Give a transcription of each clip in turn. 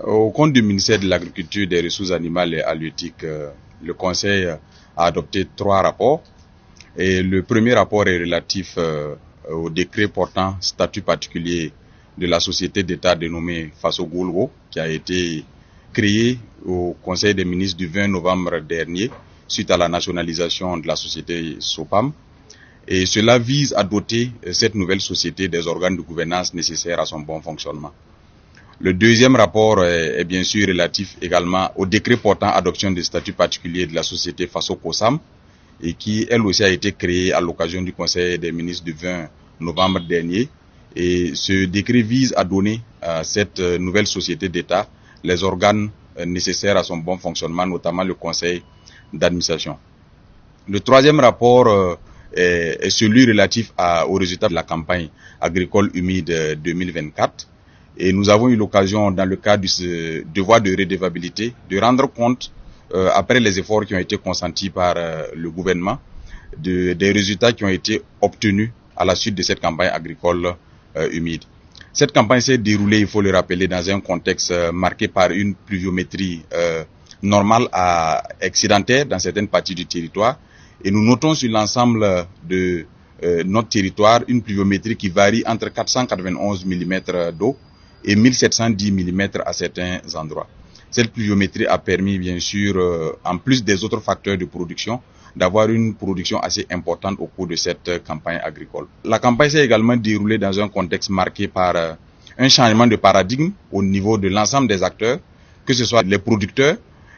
Au compte du ministère de l'Agriculture, des Ressources animales et halieutiques, le Conseil a adopté 3 rapports. Et le premier rapport est relatif au décret portant statut particulier de la société d'État dénommée Faso Goulgo, qui a été créée au Conseil des ministres du 20 novembre dernier, suite à la nationalisation de la société SOPAM. Et cela vise à doter cette nouvelle société des organes de gouvernance nécessaires à son bon fonctionnement. Le deuxième rapport est bien sûr relatif également au décret portant adoption des statuts particuliers de la société Faso Kosam, et qui elle aussi a été créée à l'occasion du Conseil des ministres du 20 novembre dernier. Et ce décret vise à donner à cette nouvelle société d'État les organes nécessaires à son bon fonctionnement, notamment le conseil d'administration. Le troisième rapport est celui relatif aux résultats de la campagne agricole humide 2024. Et nous avons eu l'occasion, dans le cadre du devoir de redevabilité, de rendre compte, après les efforts qui ont été consentis par le gouvernement, des résultats qui ont été obtenus à la suite de cette campagne agricole humide. Cette campagne s'est déroulée, il faut le rappeler, dans un contexte marqué par une pluviométrie normale à excédentaire dans certaines parties du territoire. Et nous notons sur l'ensemble de notre territoire une pluviométrie qui varie entre 491 mm d'eau et 1710 mm à certains endroits. Cette pluviométrie a permis, bien sûr, en plus des autres facteurs de production, d'avoir une production assez importante au cours de cette campagne agricole. La campagne s'est également déroulée dans un contexte marqué par un changement de paradigme au niveau de l'ensemble des acteurs, que ce soit les producteurs,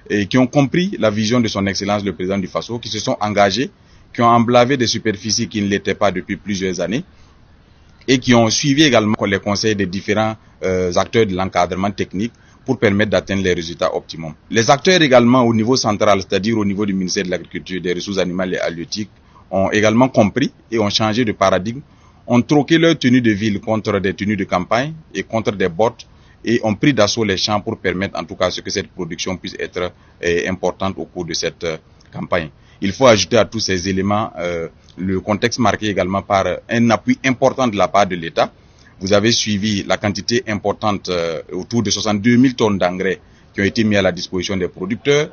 et qui ont compris la vision de son excellence le président du Faso, qui se sont engagés, qui ont emblavé des superficies qui ne l'étaient pas depuis plusieurs années, et qui ont suivi également les conseils des différents acteurs de l'encadrement technique pour permettre d'atteindre les résultats optimums. Les acteurs également au niveau central, c'est-à-dire au niveau du ministère de l'Agriculture, des Ressources animales et halieutiques, ont également compris et ont changé de paradigme, ont troqué leur tenue de ville contre des tenues de campagne et contre des bottes, et ont pris d'assaut les champs pour permettre en tout cas à ce que cette production puisse être importante au cours de cette campagne. Il faut ajouter à tous ces éléments le contexte marqué également par un appui important de la part de l'État. Vous avez suivi la quantité importante, autour de 62 000 tonnes d'engrais qui ont été mis à la disposition des producteurs,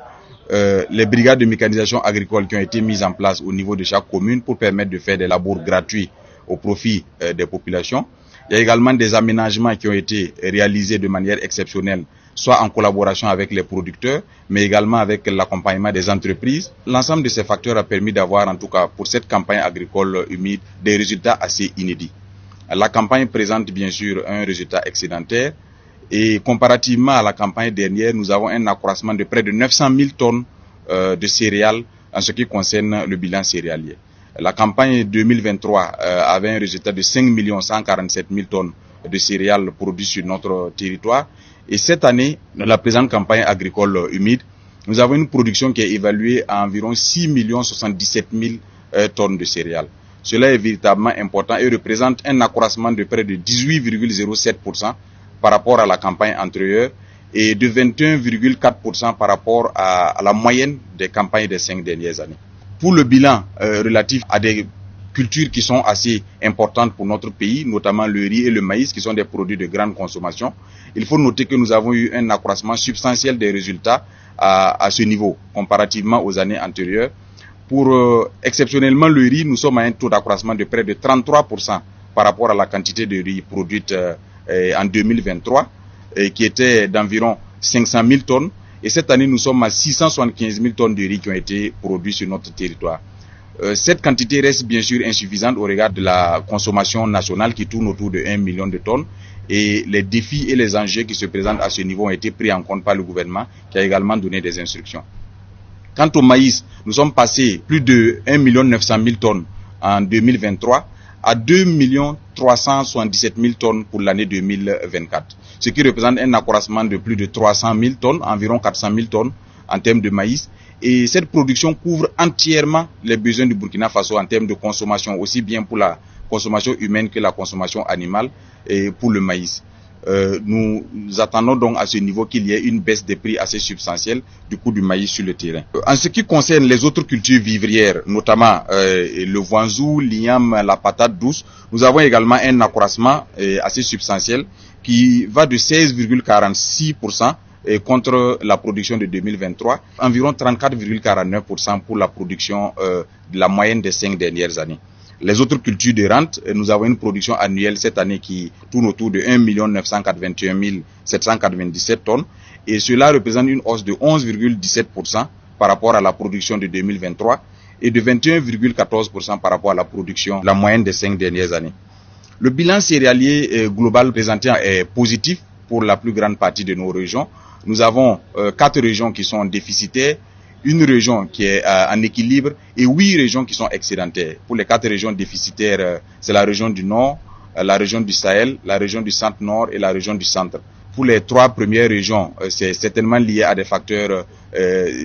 les brigades de mécanisation agricole qui ont été mises en place au niveau de chaque commune pour permettre de faire des labours gratuits au profit des populations. Il y a également des aménagements qui ont été réalisés de manière exceptionnelle, soit en collaboration avec les producteurs, mais également avec l'accompagnement des entreprises. L'ensemble de ces facteurs a permis d'avoir, en tout cas pour cette campagne agricole humide, des résultats assez inédits. La campagne présente bien sûr un résultat excédentaire et comparativement à la campagne dernière, nous avons un accroissement de près de 900 000 tonnes de céréales en ce qui concerne le bilan céréalier. La campagne 2023 avait un résultat de 5 147 000 tonnes de céréales produites sur notre territoire. Et cette année, dans la présente campagne agricole humide, nous avons une production qui est évaluée à environ 6 077 000 tonnes de céréales. Cela est véritablement important et représente un accroissement de près de 18,07% par rapport à la campagne antérieure et de 21,4% par rapport à la moyenne des campagnes des 5 dernières années. Pour le bilan relatif à des cultures qui sont assez importantes pour notre pays, notamment le riz et le maïs, qui sont des produits de grande consommation, il faut noter que nous avons eu un accroissement substantiel des résultats à ce niveau, comparativement aux années antérieures. Pour exceptionnellement le riz, nous sommes à un taux d'accroissement de près de 33% par rapport à la quantité de riz produite en 2023, qui était d'environ 500 000 tonnes. Et cette année, nous sommes à 675 000 tonnes de riz qui ont été produits sur notre territoire. Cette quantité reste bien sûr insuffisante au regard de la consommation nationale qui tourne autour de 1 million de tonnes. Et les défis et les enjeux qui se présentent à ce niveau ont été pris en compte par le gouvernement qui a également donné des instructions. Quant au maïs, nous sommes passés plus de 1 900 000 tonnes en 2023 à 2 377 000 tonnes pour l'année 2024. Ce qui représente un accroissement de plus de 300 000 tonnes, environ 400 000 tonnes en termes de maïs. Et cette production couvre entièrement les besoins du Burkina Faso en termes de consommation, aussi bien pour la consommation humaine que la consommation animale et pour le maïs. Nous attendons donc à ce niveau qu'il y ait une baisse des prix assez substantielle du coût du maïs sur le terrain. En ce qui concerne les autres cultures vivrières, notamment le voinzou, l'igname, la patate douce, nous avons également un accroissement assez substantiel qui va de 16,46% contre la production de 2023, environ 34,49% pour la production de la moyenne des 5 dernières années. Les autres cultures de rente, nous avons une production annuelle cette année qui tourne autour de 1 981 797 tonnes et cela représente une hausse de 11,17% par rapport à la production de 2023 et de 21,14% par rapport à la production, la moyenne des 5 dernières années. Le bilan céréalier global présenté est positif pour la plus grande partie de nos régions. Nous avons 4 régions qui sont déficitaires, une région qui est en équilibre et 8 régions qui sont excédentaires. Pour les 4 régions déficitaires, c'est la région du Nord, la région du Sahel, la région du Centre-Nord et la région du Centre. Pour les 3 premières régions, c'est certainement lié à des facteurs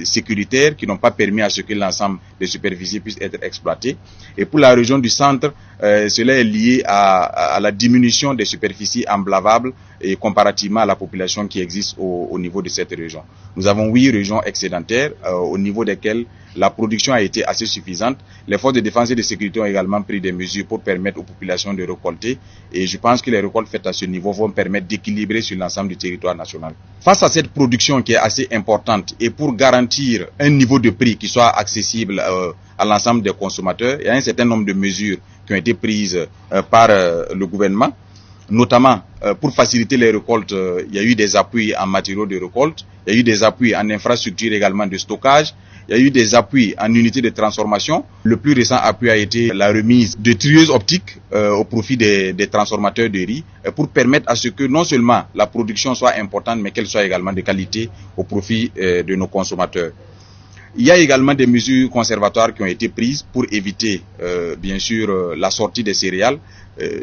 sécuritaires qui n'ont pas permis à ce que l'ensemble des superficies puissent être exploitées. Et pour la région du Centre, cela est lié à la diminution des superficies emblavables et comparativement à la population qui existe au niveau de cette région. Nous avons 8 régions excédentaires au niveau desquelles la production a été assez suffisante. Les forces de défense et de sécurité ont également pris des mesures pour permettre aux populations de récolter et je pense que les récoltes faites à ce niveau vont permettre d'équilibrer sur l'ensemble du territoire national. Face à cette production qui est assez importante et pour garantir un niveau de prix qui soit accessible à l'ensemble des consommateurs, il y a un certain nombre de mesures qui ont été prises par le gouvernement. Notamment, pour faciliter les récoltes, il y a eu des appuis en matériaux de récolte, il y a eu des appuis en infrastructures également de stockage, il y a eu des appuis en unités de transformation. Le plus récent appui a été la remise de trieuses optiques au profit des transformateurs de riz pour permettre à ce que non seulement la production soit importante, mais qu'elle soit également de qualité au profit de nos consommateurs. Il y a également des mesures conservatoires qui ont été prises pour éviter, bien sûr, la sortie des céréales.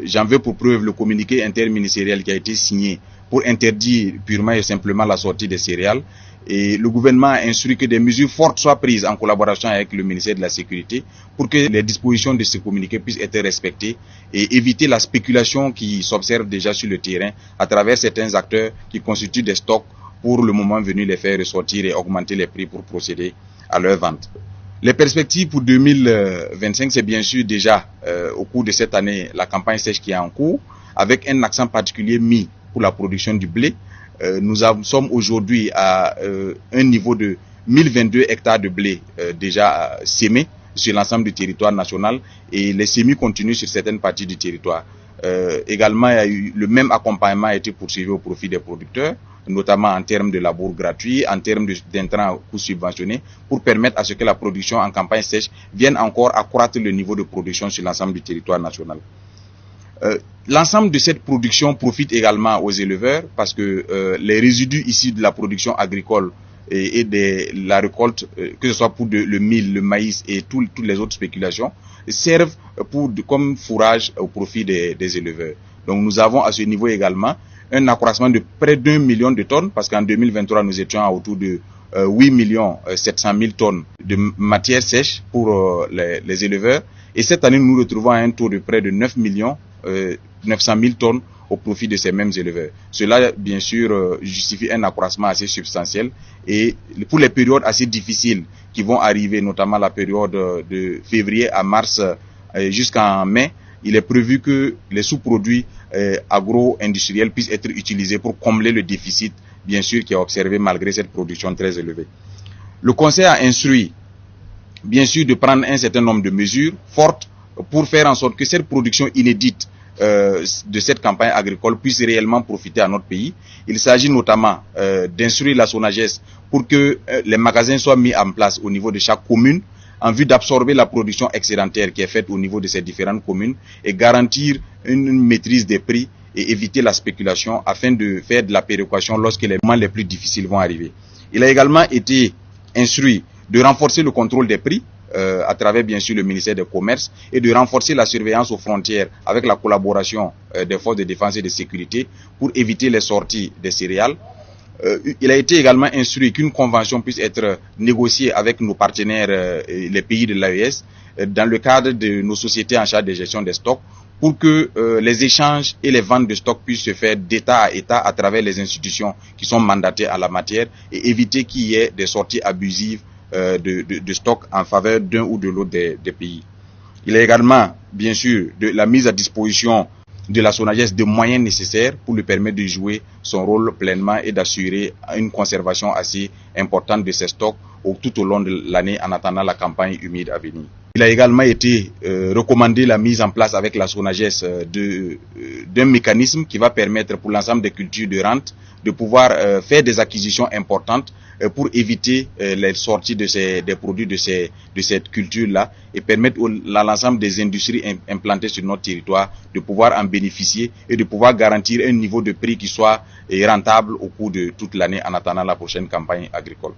J'en veux pour preuve le communiqué interministériel qui a été signé pour interdire purement et simplement la sortie des céréales. Et le gouvernement a instruit que des mesures fortes soient prises en collaboration avec le ministère de la Sécurité pour que les dispositions de ce communiqué puissent être respectées et éviter la spéculation qui s'observe déjà sur le terrain à travers certains acteurs qui constituent des stocks pour le moment venu les faire ressortir et augmenter les prix pour procéder à leur vente. Les perspectives pour 2025, c'est bien sûr déjà au cours de cette année la campagne sèche qui est en cours, avec un accent particulier mis pour la production du blé. Nous sommes aujourd'hui à un niveau de 1022 hectares de blé déjà sémés sur l'ensemble du territoire national et les semis continuent sur certaines parties du territoire. Également, il y a eu, le même accompagnement a été poursuivi au profit des producteurs, notamment en termes de labour gratuit, en termes d'intrants à coûts subventionnés, pour permettre à ce que la production en campagne sèche vienne encore accroître le niveau de production sur l'ensemble du territoire national. L'ensemble de cette production profite également aux éleveurs parce que les résidus issus de la production agricole et de la récolte, que ce soit pour le mil, le maïs et toutes les autres spéculations, servent comme fourrage au profit des éleveurs. Donc nous avons à ce niveau également un accroissement de près d'1 million de tonnes parce qu'en 2023 nous étions à autour de 8 700 000 tonnes de matière sèche pour les éleveurs et cette année nous nous retrouvons à un taux de près de 9 900 000 tonnes au profit de ces mêmes éleveurs. Cela, bien sûr, justifie un accroissement assez substantiel et pour les périodes assez difficiles qui vont arriver, notamment la période de février à mars jusqu'en mai, il est prévu que les sous-produits agro-industriels puissent être utilisés pour combler le déficit, bien sûr, qui est observé malgré cette production très élevée. Le Conseil a instruit, bien sûr, de prendre un certain nombre de mesures fortes pour faire en sorte que cette production inédite de cette campagne agricole puisse réellement profiter à notre pays. Il s'agit notamment d'instruire la SONAGES pour que les magasins soient mis en place au niveau de chaque commune en vue d'absorber la production excédentaire qui est faite au niveau de ces différentes communes et garantir une maîtrise des prix et éviter la spéculation afin de faire de la péréquation lorsque les moments les plus difficiles vont arriver. Il a également été instruit de renforcer le contrôle des prix à travers bien sûr le ministère des Commerces et de renforcer la surveillance aux frontières avec la collaboration des forces de défense et de sécurité pour éviter les sorties des céréales. Il a été également instruit qu'une convention puisse être négociée avec nos partenaires, les pays de l'AES, dans le cadre de nos sociétés en charge de gestion des stocks, pour que les échanges et les ventes de stocks puissent se faire d'État à État à travers les institutions qui sont mandatées à la matière et éviter qu'il y ait des sorties abusives de stocks en faveur d'un ou de l'autre des pays. Il y a également, bien sûr, de la mise à disposition de la SONAGES de moyens nécessaires pour lui permettre de jouer son rôle pleinement et d'assurer une conservation assez importante de ses stocks tout au long de l'année en attendant la campagne humide à venir. Il a également été recommandé la mise en place avec la SONAGES d'un mécanisme qui va permettre pour l'ensemble des cultures de rente de pouvoir faire des acquisitions importantes pour éviter les sorties des produits de cette culture-là et permettre à l'ensemble des industries implantées sur notre territoire de pouvoir en bénéficier et de pouvoir garantir un niveau de prix qui soit rentable au cours de toute l'année en attendant la prochaine campagne agricole.